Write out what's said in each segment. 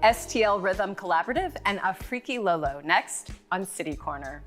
STL Rhythm Collaborative and Afriky Lolo next on City Corner.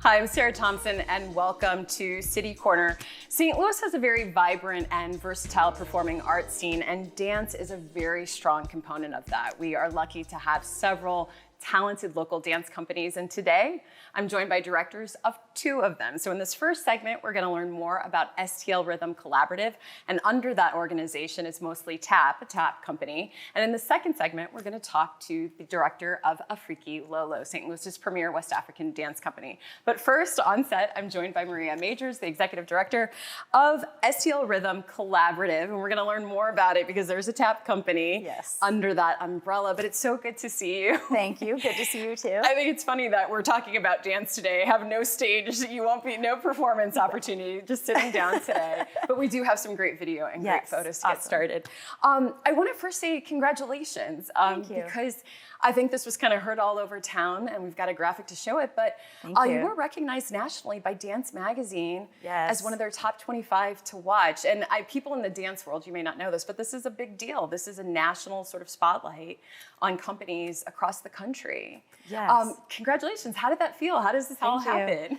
Hi, I'm Sarah Thompson and welcome to City Corner. St. Louis has a very vibrant and versatile performing arts scene, and dance is a very strong component of that. We are lucky to have several talented local dance companies, and today I'm joined by directors of two of them. So in this first segment, we're going to learn more about STL Rhythm Collaborative, and under that organization is mostly TAP, a TAP company. And in the second segment, we're going to talk to the director of Afriky Lolo, St. Louis's premier West African dance company. But first, on set, I'm joined by Maria Majors, the executive director of STL Rhythm Collaborative, and we're going to learn more about it because there's a TAP company under that umbrella. But it's so good to see you. Thank you. Good to see you too. I think it's funny that we're talking about dance today. Have no stage, you won't be, no performance opportunity, just sitting down today. But we do have some great video and great photos to get started. I want to first say congratulations. Thank you. Because I think this was kind of heard all over town, and we've got a graphic to show it, but you were recognized nationally by Dance Magazine as one of their top 25 to watch. And people in the dance world, you may not know this, but this is a big deal. This is a national sort of spotlight on companies across the country. Yes. Congratulations. How did that feel? How does this all happen?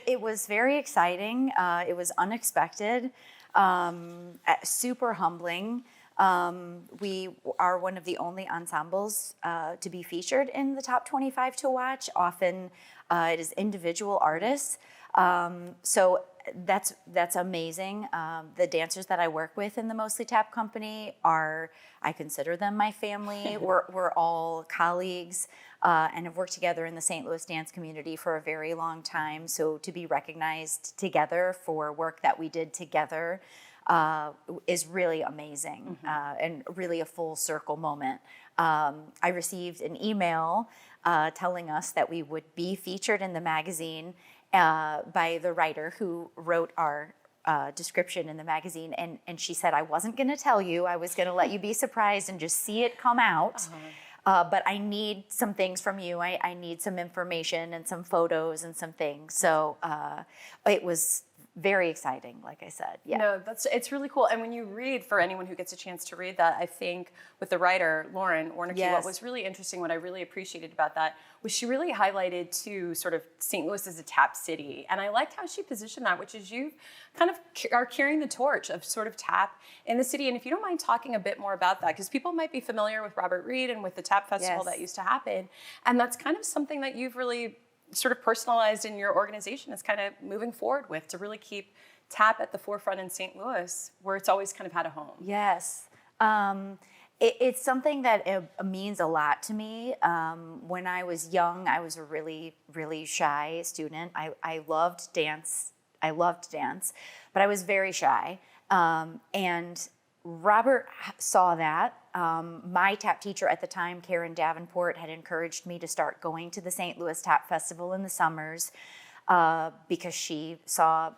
It was very exciting. It was unexpected, super humbling. We are one of the only ensembles to be featured in the top 25 to watch. Often it is individual artists. So that's amazing. The dancers that I work with in the Mostly Tap company I consider them my family. We're all colleagues and have worked together in the St. Louis dance community for a very long time. So to be recognized together for work that we did together is really amazing and really a full circle moment. I received an email telling us that we would be featured in the magazine by the writer who wrote our description in the magazine, and she said, I wasn't going to tell you, I was going to let you be surprised and just see it come out. But I need some things from you. I need some information and some photos and some things. So it was very exciting, like I said. Yeah. No, it's really cool. And when you read, for anyone who gets a chance to read that, I think with the writer, Lauren Warnicki, what was really interesting, what I really appreciated about that, was she really highlighted too sort of St. Louis as a tap city. And I liked how she positioned that, which is you kind of are carrying the torch of sort of tap in the city. And if you don't mind talking a bit more about that, because people might be familiar with Robert Reed and with the tap festival that used to happen. And that's kind of something that you've really sort of personalized in your organization is kind of moving forward with to really keep tap at the forefront in St. Louis, where it's always kind of had a home. Yes. It's something that means a lot to me. When I was young, I was a really, really shy student. I loved dance. But I was very shy. And Robert saw that. My tap teacher at the time, Karen Davenport, had encouraged me to start going to the St. Louis Tap Festival in the summers because she saw,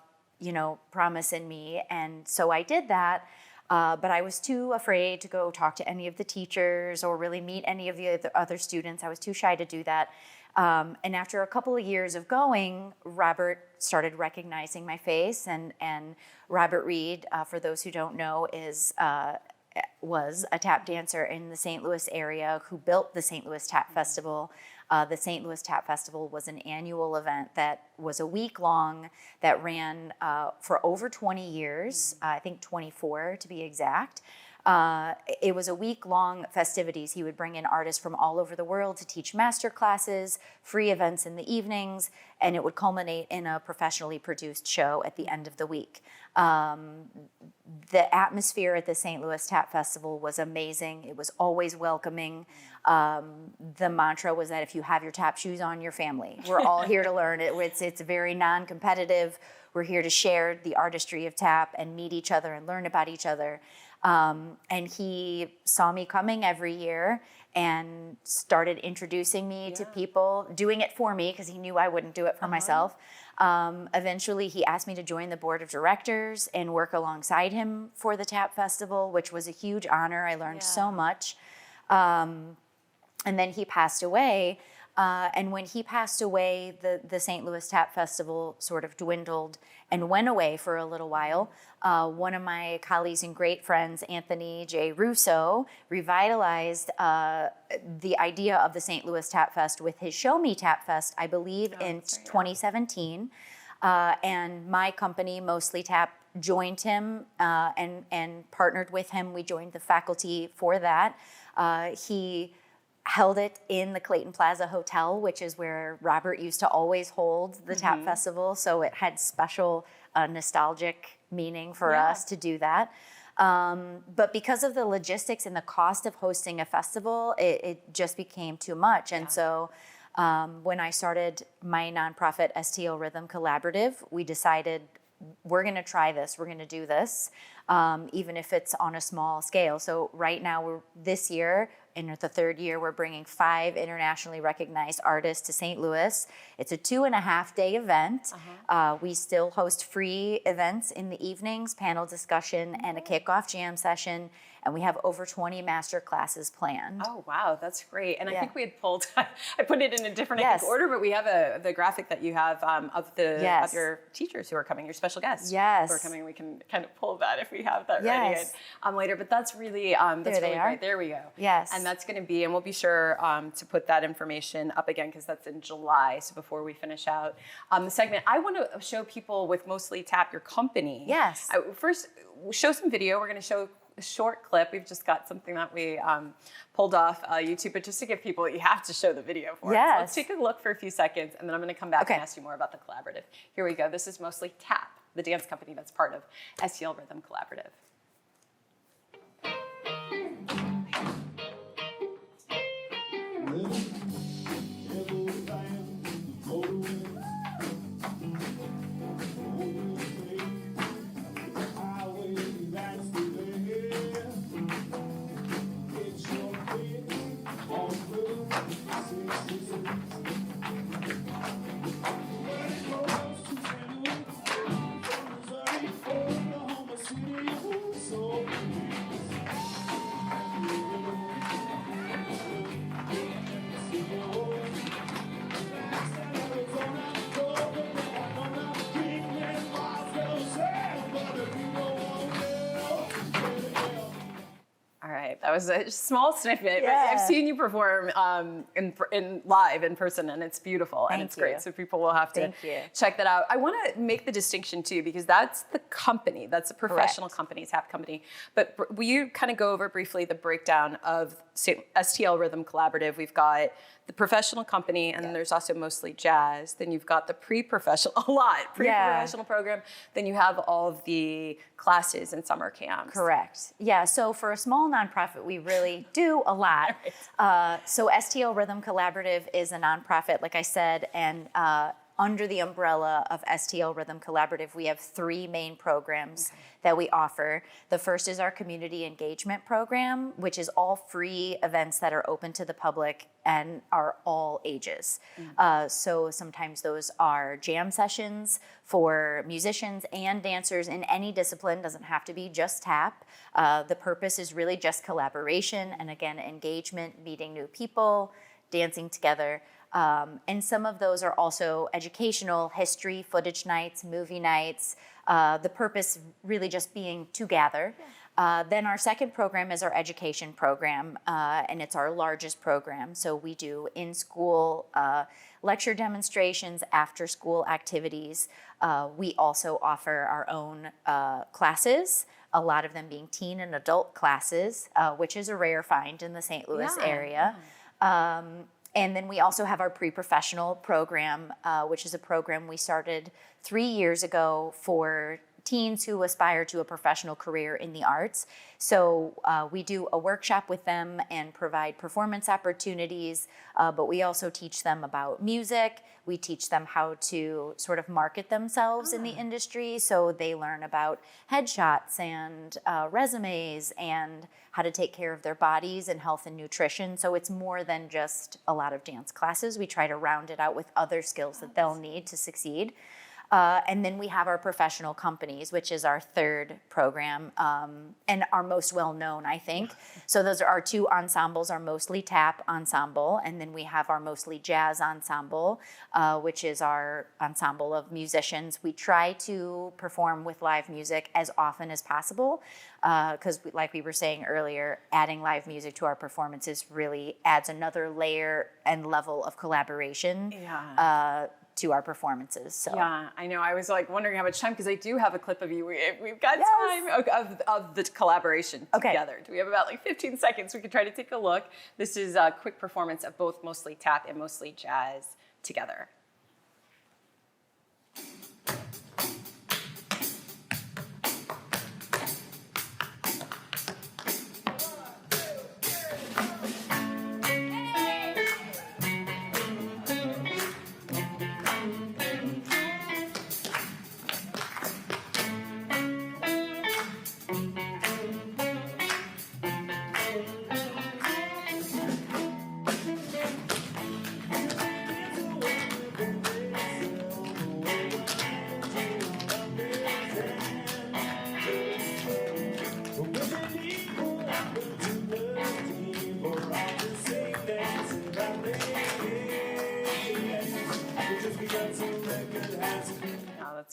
promise in me. And so I did that, but I was too afraid to go talk to any of the teachers or really meet any of the other students. I was too shy to do that. And after a couple of years of going, Robert started recognizing my face, and Robert Reed, for those who don't know, was a tap dancer in the St. Louis area who built the St. Louis Tap Festival. The St. Louis Tap Festival was an annual event that was a week long that ran for over 20 years, I think 24 to be exact. It was a week-long festivities. He would bring in artists from all over the world to teach master classes, free events in the evenings, and it would culminate in a professionally produced show at the end of the week. The atmosphere at the St. Louis Tap Festival was amazing. It was always welcoming. The mantra was that if you have your tap shoes on, your family. We're all here to learn. It's very non-competitive. We're here to share the artistry of tap and meet each other and learn about each other. And he saw me coming every year and started introducing me to people, doing it for me because he knew I wouldn't do it for myself. Eventually, he asked me to join the board of directors and work alongside him for the TAP Festival, which was a huge honor. I learned so much. And then he passed away. And when he passed away, the St. Louis Tap Festival sort of dwindled and went away for a little while. One of my colleagues and great friends, Anthony J. Russo, revitalized the idea of the St. Louis Tap Fest with his Show Me Tap Fest, I believe, in 2017. And my company, Mostly Tap, joined him and partnered with him. We joined the faculty for that. He held it in the Clayton Plaza Hotel, which is where Robert used to always hold the Tap Festival. So it had special nostalgic meaning for us to do that. But because of the logistics and the cost of hosting a festival, it just became too much. And so when I started my nonprofit STL Rhythm Collaborative, we decided we're going to try this. We're going to do this, even if it's on a small scale. So right now, this year, in the third year, we're bringing 5 internationally recognized artists to St. Louis. It's a 2.5-day event. We still host free events in the evenings, panel discussion, and a kickoff jam session. And we have over 20 master classes planned. Oh, wow, that's great. And I think we had pulled, I put it in a different I think, order, but we have the graphic that you have of your teachers who are coming, your special guests who are coming. We can kind of pull that if we have that ready later. But that's really, that's really great. There we go. Yes. And that's going to be, and we'll be sure to put that information up again because that's in July. So before we finish out the segment, I want to show people with Mostly Tap, your company. Yes. First, we'll show some video. We're going to show a short clip. We've just got something that we pulled off YouTube, but just to give people, you have to show the video for it. So let's take a look for a few seconds, and then I'm going to come back and ask you more about the collaborative. Here we go. This is Mostly Tap, the dance company that's part of STL Rhythm Collaborative. That was a small snippet. But I've seen you perform in live in person, and it's beautiful and it's great. So people will have to check that out. I want to make the distinction too, because that's the company, that's a professional company, Tap company. But will you kind of go over briefly the breakdown of STL Rhythm Collaborative? We've got the professional company, and then there's also Mostly Jazz. Then you've got the pre-professional program. Then you have all of the classes and summer camps. Correct. Yeah, so for a small nonprofit, we really do a lot. So STL Rhythm Collaborative is a nonprofit, like I said, and under the umbrella of STL Rhythm Collaborative, we have 3 main programs that we offer. The first is our community engagement program, which is all free events that are open to the public and are all ages. So sometimes those are jam sessions for musicians and dancers in any discipline, doesn't have to be just tap. The purpose is really just collaboration and again, engagement, meeting new people, dancing together. And some of those are also educational, history, footage nights, movie nights. The purpose really just being to gather. Then our second program is our education program, and it's our largest program. So we do in-school lecture demonstrations, after-school activities. We also offer our own classes, a lot of them being teen and adult classes, which is a rare find in the St. Louis area. And then we also have our pre-professional program, which is a program we started 3 years ago for teens who aspire to a professional career in the arts. So we do a workshop with them and provide performance opportunities, but we also teach them about music. We teach them how to sort of market themselves in the industry. So they learn about headshots and resumes and how to take care of their bodies and health and nutrition. So it's more than just a lot of dance classes. We try to round it out with other skills that they'll need to succeed. And then we have our professional companies, which is our third program, and our most well-known, I think. So those are our two ensembles, our mostly tap ensemble, and then we have our mostly jazz ensemble, which is our ensemble of musicians. We try to perform with live music as often as possible, because like we were saying earlier, adding live music to our performances really adds another layer and level of collaboration. Yeah. To our performances. So yeah, I know. I was like wondering how much time, because I do have a clip of you. We've got time of the collaboration together. Do we have about like 15 seconds? We could try to take a look. This is a quick performance of both mostly tap and mostly jazz together.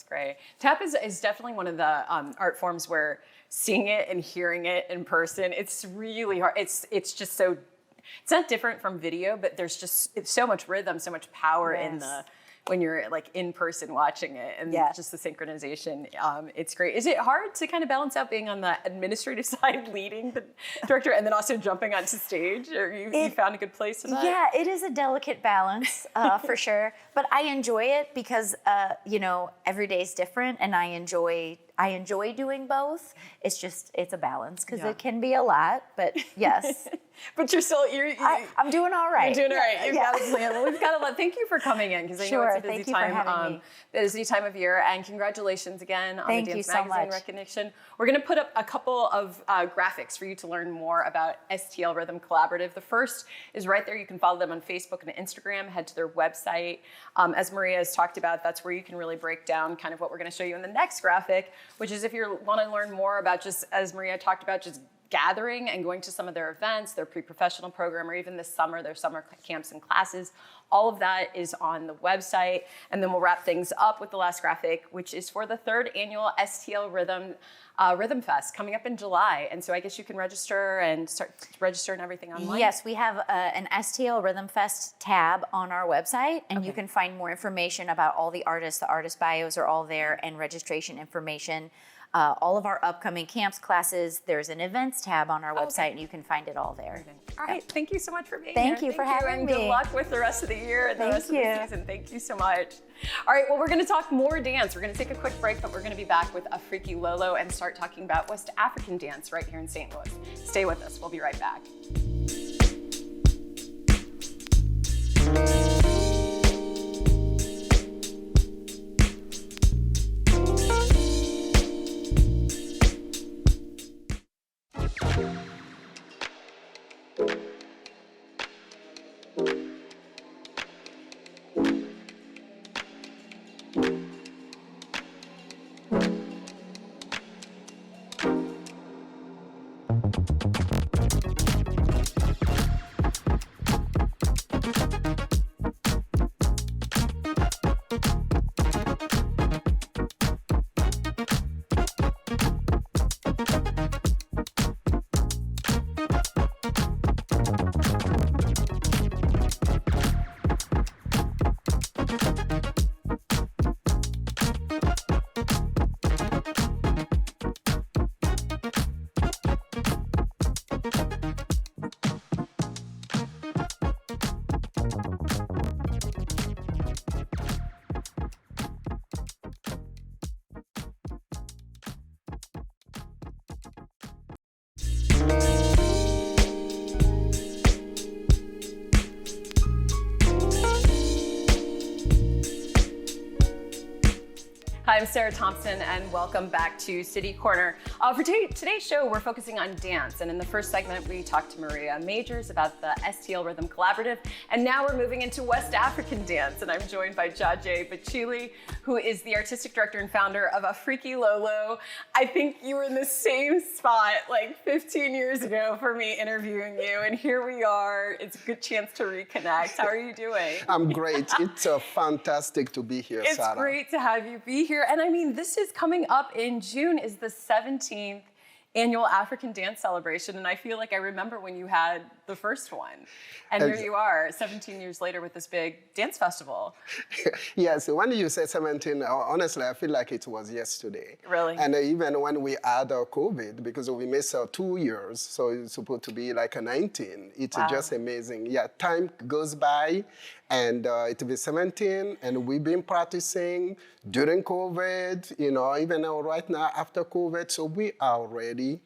Great. Tap is definitely one of the art forms where seeing it and hearing it in person, it's really hard. It's just so, it's not different from video, but there's just so much rhythm, so much power in when you're like in person watching it, and just the synchronization. It's great. Is it hard to kind of balance out being on the administrative side, leading the director, and then also jumping onto stage? Or you found a good place in that? Yeah, it is a delicate balance for sure. But I enjoy it because every day is different, and I enjoy doing both. It's a balance, because it can be a lot, but yes. But I'm doing all right. You're doing all right. We've got a lot. Thank you for coming in, because I know it's a busy time. Busy time of year, and congratulations again on the Dance Magazine recognition. We're going to put up a couple of graphics for you to learn more about STL Rhythm Collaborative. The first is right there. You can follow them on Facebook and Instagram. Head to their website. As Maria has talked about, that's where you can really break down kind of what we're going to show you in the next graphic, which is if you want to learn more about, just as Maria talked about, just gathering and going to some of their events, their pre-professional program, or even this summer, their summer camps and classes. All of that is on the website. And then we'll wrap things up with the last graphic, which is for the third annual STL Rhythm Fest coming up in July. And so I guess you can register and start registering everything online. Yes, we have an STL Rhythm Fest tab on our website, and you can find more information about all the artists. The artist bios are all there, and registration information. All of our upcoming camps, classes, there's an events tab on our website, and you can find it all there. All right, thank you so much for being here. Thank you for having me. And good luck with the rest of the year and the rest of the season. Thank you so much. All right, well, we're going to talk more dance. We're going to take a quick break, but we're going to be back with Afriky Lolo and start talking about West African dance right here in St. Louis. Stay with us. We'll be right back. Hi, I'm Sarah Thompson, and welcome back to City Corner. For today's show, we're focusing on dance, and in the first segment, we talked to Maria Majors about the STL Rhythm Collaborative, and now we're moving into West African dance, and I'm joined by Diadié Bathily, who is the artistic director and founder of Afriky Lolo. I think you were in the same spot like 15 years ago for me interviewing you, and here we are. It's a good chance to reconnect. How are you doing? I'm great. It's fantastic to be here, Sarah. It's great to have you be here. And I mean, this is coming up in June, is the 17th annual African dance celebration. And I feel like I remember when you had the first one. And here you are, 17 years later with this big dance festival. Yes, when you said 17, honestly, I feel like it was yesterday. Really? And even when we had COVID, because we missed 2 years, so it's supposed to be like a 19. It's just amazing. Yeah, time goes by, and it will be 17, and we've been practicing during COVID, you know, even right now after COVID, so we are ready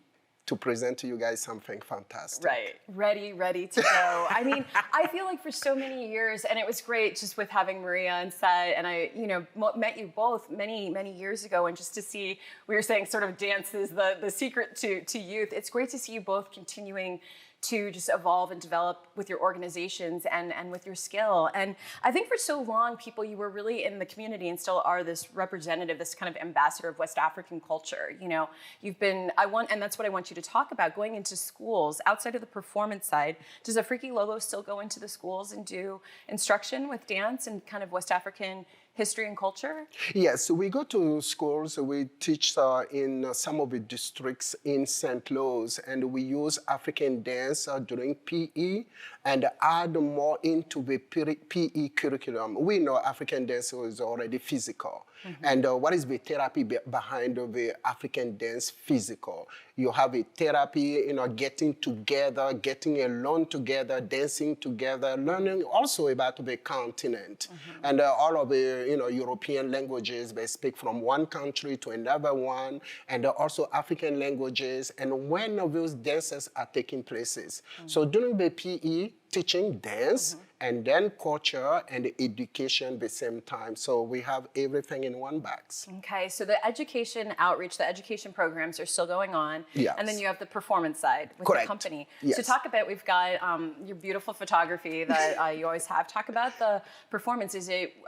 to present to you guys something fantastic. Right, ready to go. I mean, I feel like for so many years, and it was great just with having Maria and Seth, and I, you know, met you both many years ago, and just to see, we were saying sort of dance is the secret to youth. It's great to see you both continuing to just evolve and develop with your organizations and with your skill. And I think for so long, you were really in the community and still are this representative, this kind of ambassador of West African culture. You know, you've been, and that's what I want you to talk about, going into schools outside of the performance side. Does Afriky Lolo still go into the schools and do instruction with dance and kind of West African history and culture? Yes, we go to schools, we teach in some of the districts in St. Louis, and we use African dance during PE and add more into the PE curriculum. We know African dance is already physical. Mm-hmm. And what is the therapy behind the African dance physical? You have a therapy, you know, getting together, getting alone together, dancing together, learning also about the continent. Mm-hmm. And all of the, you know, European languages, they speak from one country to another one, and also African languages, and when of those dances are taking places. Mm-hmm. So during the PE, teaching dance, and then culture and education at the same time. So we have everything in one box. Okay, so the education outreach, the education programs are still going on. Yes. And then you have the performance side with the company. Yes. So talk about, we've got your beautiful photography that you always have. Talk about the performance.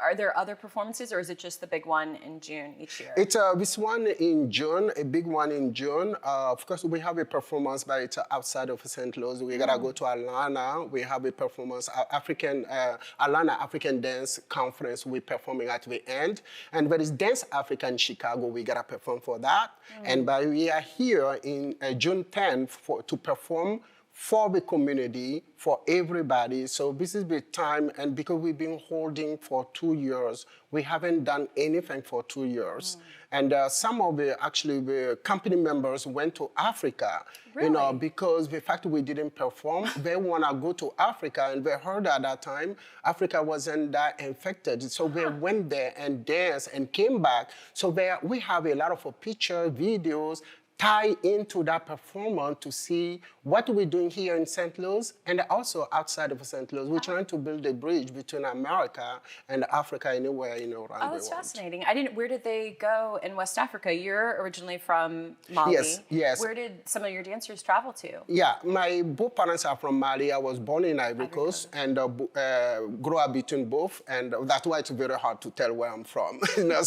Are there other performances, or is it just the big one in June each year? It's this one in June, a big one in June. Of course, we have a performance, but it's outside of St. Louis. We gotta go to Atlanta. We have a performance, Atlanta African Dance Conference we're performing at the end. And there is Dance Africa in Chicago, we gotta perform for that. And but we are here in June 10th to perform for the community, for everybody. So this is the time, and because we've been holding for 2 years, we haven't done anything for 2 years. And some of the company members went to Africa, really? You know, because the fact we didn't perform, they want to go to Africa, and they heard at that time Africa wasn't that infected. So they went there and danced and came back. So we have a lot of pictures, videos, tie into that performance to see what we're doing here in St. Louis and also outside of St. Louis. We're trying to build a bridge between America and Africa anywhere, you know, around the world. Oh, that's fascinating. Where did they go in West Africa? You're originally from Mali. Yes. Where did some of your dancers travel to? Yeah, my both parents are from Mali. I was born in Ivory Coast and grew up between both, and that's why it's very hard to tell where I'm from. You know,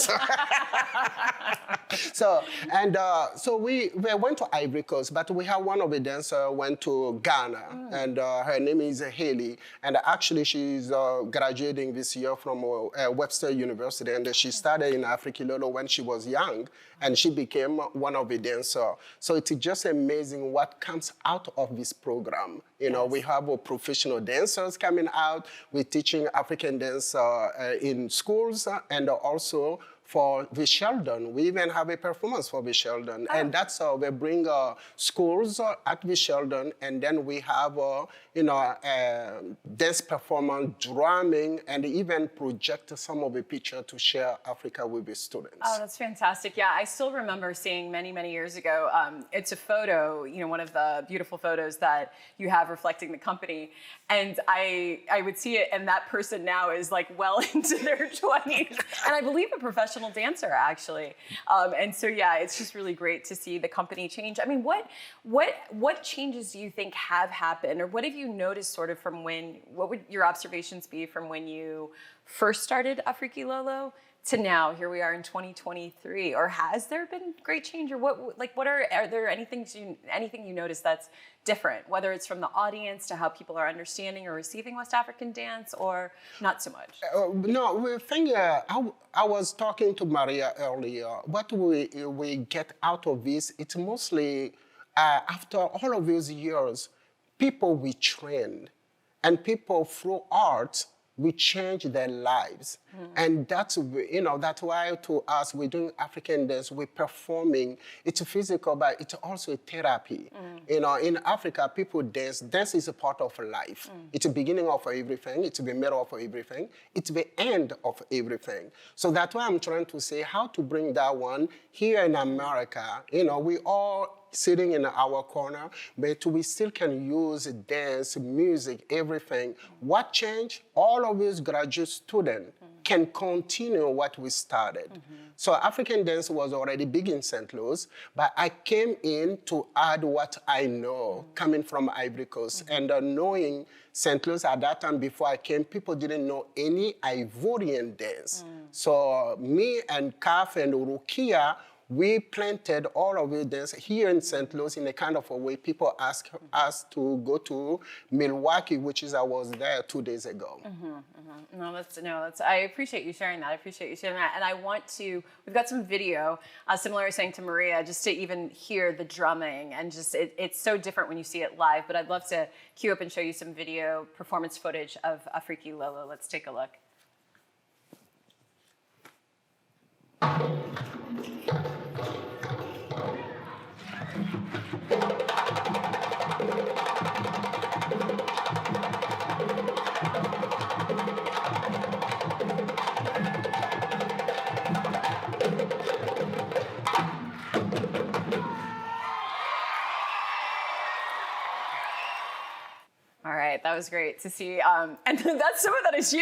so we went to Ivory Coast, but we have one of the dancers went to Ghana, and her name is Haley, and actually she's graduating this year from Webster University, and she started in Afriky Lolo when she was young, and she became one of the dancers. So it's just amazing what comes out of this program. You know, we have professional dancers coming out. We're teaching African dance in schools and also for the children. We even have a performance for the children. And that's how they bring schools at the children, and then we have, dance performance, drumming, and even project some of the picture to share Africa with the students. Oh, that's fantastic. Yeah, I still remember seeing many years ago, it's a photo, one of the beautiful photos that you have reflecting the company. And I would see it, and that person now is like well into their 20s. And I believe a professional professional dancer, actually. And so, yeah, it's just really great to see the company change. I mean, what changes do you think have happened, or what have you noticed sort of from what would your observations be from when you first started Afriky Lolo to now? Here we are in 2023. Or has there been great change? Or are there anything you notice that's different, whether it's from the audience to how people are understanding or receiving West African dance, or not so much? No, we think, I was talking to Maria earlier. What we get out of this, it's mostly, after all of these years, people we train, and people through art, we change their lives. And that's why to us, we're doing African dance, we're performing. It's physical, but it's also a therapy. In Africa, people dance. Dance is a part of life. It's the beginning of everything. It's the middle of everything. It's the end of everything. So that's why I'm trying to say how to bring that one here in America. We all sitting in our corner, but we still can use dance, music, everything. What changed? All of these graduate students can continue what we started. So African dance was already big in St. Louis, but I came in to add what I know, coming from Ivory Coast, and knowing St. Louis at that time before I came, people didn't know any Ivorian dance. So me and Kaf and Urukia, we planted all of the dance here in St. Louis in a kind of a way. People ask us to go to Milwaukee, I was there 2 days ago. I appreciate you sharing that. And we've got some video, similar to saying to Maria, just to even hear the drumming, and just, it's so different when you see it live, but I'd love to cue up and show you some video performance footage of Afriky Lolo. Let's take a look. All right, that was great to see. And that's some of that is you.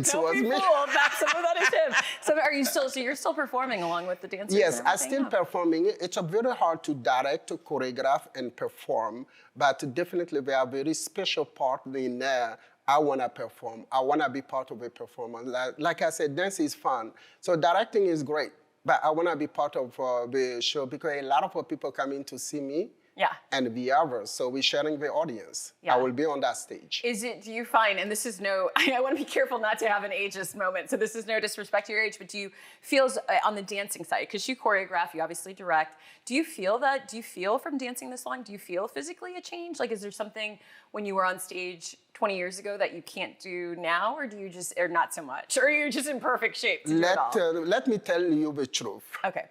Don't be fooled. That's some of that is him. So you're still performing along with the dancers? Yes, I'm still performing. It's very hard to direct, to choreograph, and perform, but definitely there are very special part in there. I want to perform. I want to be part of a performance. Like I said, dance is fun. So directing is great, but I want to be part of the show because a lot of people come in to see me. Yeah. And the others. So we're sharing the audience. Yeah. I will be on that stage. Do you find, and this is I want to be careful not to have an ageist moment, so this is no disrespect to your age, but do you feel on the dancing side, because you choreograph, you obviously direct, do you feel from dancing this long, do you feel physically a change? Like, is there something when you were on stage 20 years ago that you can't do now, or or not so much? Or you're just in perfect shape to do it all? Let me tell you the truth. Okay.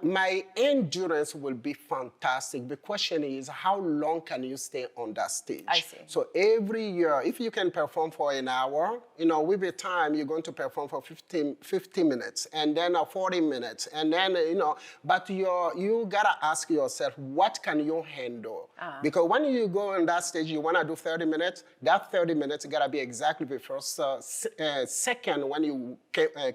My endurance will be fantastic. The question is, how long can you stay on that stage? I see. So every year, if you can perform for an hour, with the time, you're going to perform for 50 minutes, and then 40 minutes, and then, but you gotta ask yourself, what can you handle? Because when you go on that stage, you wanna do 30 minutes, that 30 minutes gotta be exactly the first second when you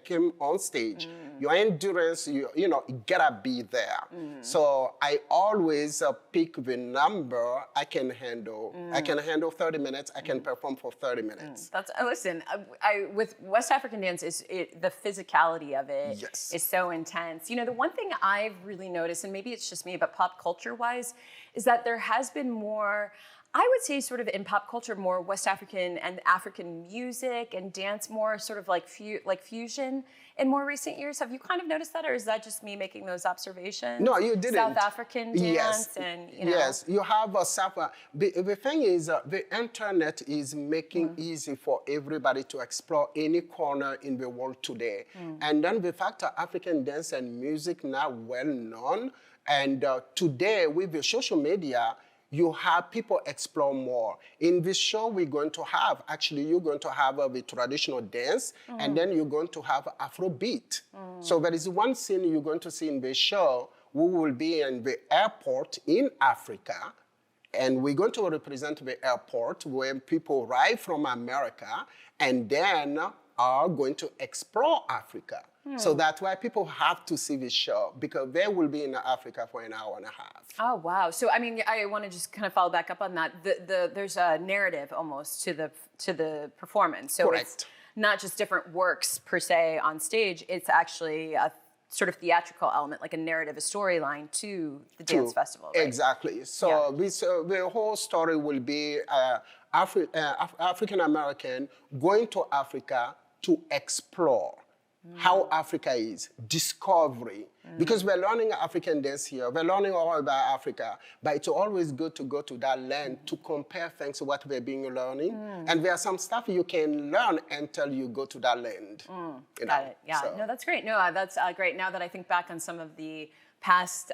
came on stage. Your endurance, it gotta be there. So I always pick the number I can handle. I can handle 30 minutes, I can perform for 30 minutes. Listen, with West African dance, the physicality of it is so intense. The one thing I've really noticed, and maybe it's just me, but pop culture-wise, is that there has been more, I would say, sort of in pop culture, more West African and African music and dance, more sort of like fusion in more recent years. Have you kind of noticed that, or is that just me making those observations? No, you didn't. South African dance and, Yes, you have a South. The thing is, the internet is making easy for everybody to explore any corner in the world today. And then the fact that African dance and music now well known, and today with the social media, you have people explore more. In this show, you're going to have the traditional dance, and then you're going to have Afrobeat. So there is one scene you're going to see in the show. We will be in the airport in Africa, and we're going to represent the airport where people arrive from America, and then are going to explore Africa. So that's why people have to see this show, because they will be in Africa for an hour and a half. Oh, wow. So, I mean, I want to just kind of follow back up on that. There's a narrative almost to the performance. So Correct. It's not just different works per se on stage. It's actually a sort of theatrical element, like a narrative, a storyline to the dance festival, right? Exactly. So the whole story will be African American going to Africa to explore how Africa is, discovery. Because we're learning African dance here, we're learning all about Africa, but it's always good to go to that land to compare things to what we're being learning. And there's some stuff you can learn until you go to that land. Got it. Yeah. So. No, that's great. No, that's great. Now that I think back on some of the past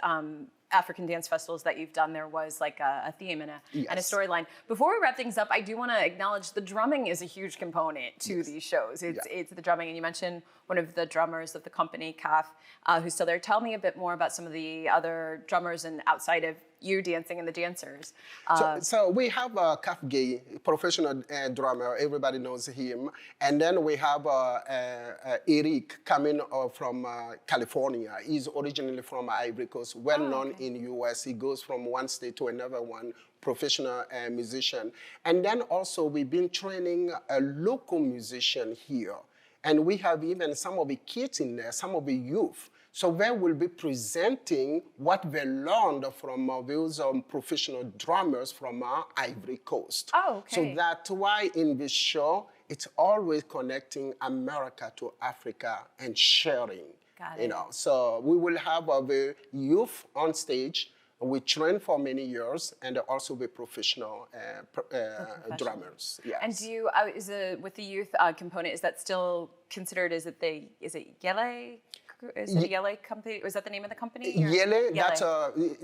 African dance festivals that you've done, there was like a theme and a storyline. Before we wrap things up, I do want to acknowledge the drumming is a huge component to these shows. It's the drumming, and you mentioned one of the drummers of the company, Kaf, who's still there. Tell me a bit more about some of the other drummers and outside of you dancing and the dancers. So we have Kaf Gay, professional drummer. Everybody knows him. And then we have Eric coming from California. He's originally from Ivory Coast, well known in US. He goes from one state to another one, professional musician. And then also we've been training a local musician here. And we have even some of the kids in there, some of the youth. So they will be presenting what they learned from those professional drummers from Ivory Coast. Oh, okay. So that's why in this show, it's always connecting America to Africa and sharing. Got it. You know, so we will have the youth on stage. We train for many years, and also the professional drummers. Yes. And do you, with the youth component, is that still considered? Is it Yele? Is it a Yele company? Was that the name of the company? Yele,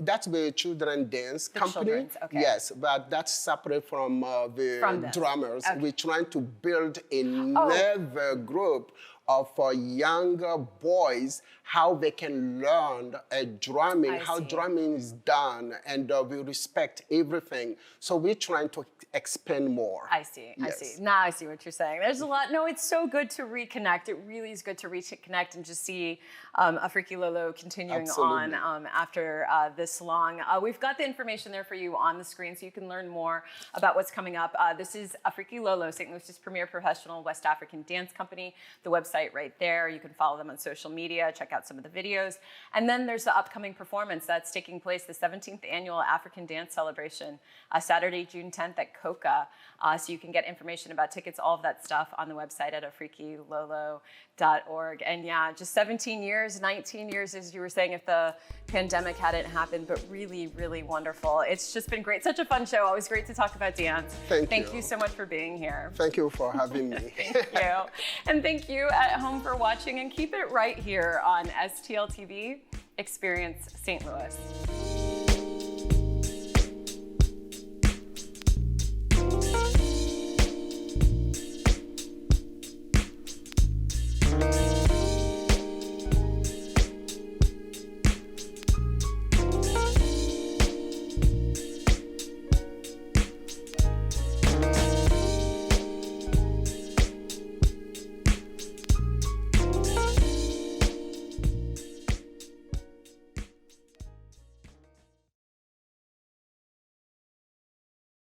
that's the children dance company. Children's, okay. Yes, but that's separate from the drummers. Okay. We're trying to build another group of younger boys, how they can learn drumming, how drumming is done, and we respect everything. So we're trying to expand more. I see, I see. Now I see what you're saying. There's a lot. No, it's so good to reconnect. It really is good to reconnect and just see Afriky Lolo continuing on after this long. We've got the information there for you on the screen so you can learn more about what's coming up. This is Afriky Lolo, St. Louis's premier professional West African dance company. The website right there. You can follow them on social media, check out some of the videos. And then there's the upcoming performance that's taking place, the 17th Annual African Dance Celebration, Saturday, June 10th at Coca. So you can get information about tickets, all of that stuff on the website at afrikylolo.org. And yeah, just 17 years, 19 years, as you were saying, if the pandemic hadn't happened, but really, really wonderful. It's just been great. Such a fun show. Always great to talk about dance. Thank you so much for being here. Thank you for having me. Thank you. And thank you at home for watching, and keep it right here on STL TV, Experience St. Louis.